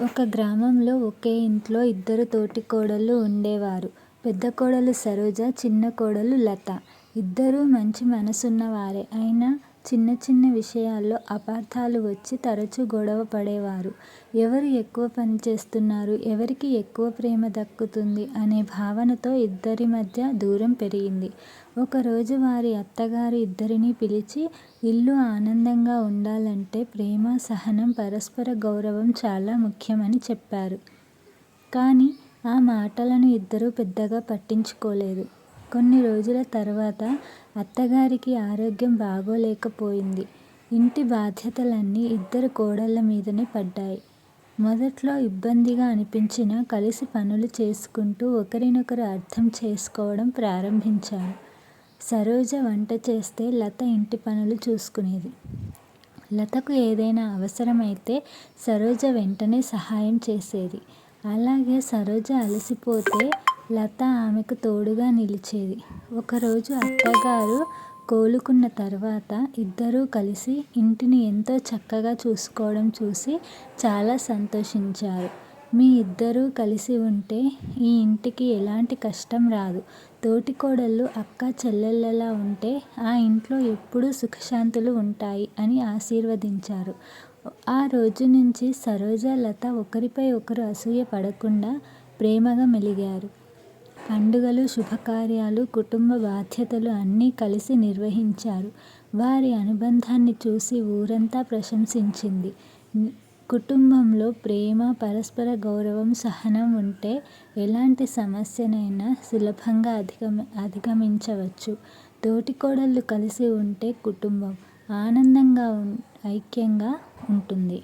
ఒక గ్రామంలో ఒకే ఇంట్లో ఇద్దరు తోటికోడళ్ళు ఉండేవారు. పెద్ద కోడలు సరోజ, చిన్న కోడలు లత. ఇద్దరూ మంచి మనసున్నవారే. అయినా చిన్న చిన్న విషయాల్లో అపార్థాలు వచ్చి తరచూ గొడవ పడేవారు. ఎవరు ఎక్కువ పని చేస్తున్నారు, ఎవరికి ఎక్కువ ప్రేమ దక్కుతుంది అనే భావనతో ఇద్దరి మధ్య దూరం పెరిగింది. ఒకరోజు వారి అత్తగారు ఇద్దరినీ పిలిచి, ఇల్లు ఆనందంగా ఉండాలంటే ప్రేమ, సహనం, పరస్పర గౌరవం చాలా ముఖ్యమని చెప్పారు. కానీ ఆ మాటలను ఇద్దరూ పెద్దగా పట్టించుకోలేదు. కొన్ని రోజుల తర్వాత అత్తగారికి ఆరోగ్యం బాగోలేకపోయింది. ఇంటి బాధ్యతలన్నీ ఇద్దరు కోడళ్ళ మీదనే పడ్డాయి. మొదట్లో ఇబ్బందిగా అనిపించినా కలిసి పనులు చేసుకుంటూ ఒకరినొకరు అర్థం చేసుకోవడం ప్రారంభించారు. సరోజ వంట చేస్తే లత ఇంటి పనులు చూసుకునేది. లతకు ఏదైనా అవసరమైతే సరోజ వెంటనే సహాయం చేసేది. అలాగే సరోజ అలసిపోతే లత ఆమెకు తోడుగా నిలిచేది. ఒకరోజు అత్తగారు కోలుకున్న తర్వాత ఇద్దరూ కలిసి ఇంటిని ఎంతో చక్కగా చూసుకోవడం చూసి చాలా సంతోషించారు. మీ ఇద్దరూ కలిసి ఉంటే ఈ ఇంటికి ఎలాంటి కష్టం రాదు. తోటికోడళ్ళు అక్కా చెల్లెళ్ళలా ఉంటే ఆ ఇంట్లో ఎప్పుడూ సుఖశాంతులు ఉంటాయి అని ఆశీర్వదించారు. ఆ రోజు నుంచి సరోజ, లత ఒకరిపై ఒకరు అసూయ పడకుండా ప్రేమగా మెలిగారు. పండుగలు, శుభకార్యాలు, కుటుంబ బాధ్యతలు అన్నీ కలిసి నిర్వహించారు. వారి అనుబంధాన్ని చూసి ఊరంతా ప్రశంసించింది. కుటుంబంలో ప్రేమ, పరస్పర గౌరవం, సహనం ఉంటే ఎలాంటి సమస్యనైనా సులభంగా అధిగమించవచ్చు. తోటికోడళ్ళు కలిసి ఉంటే కుటుంబం ఆనందంగా, ఐక్యంగా ఉంటుంది.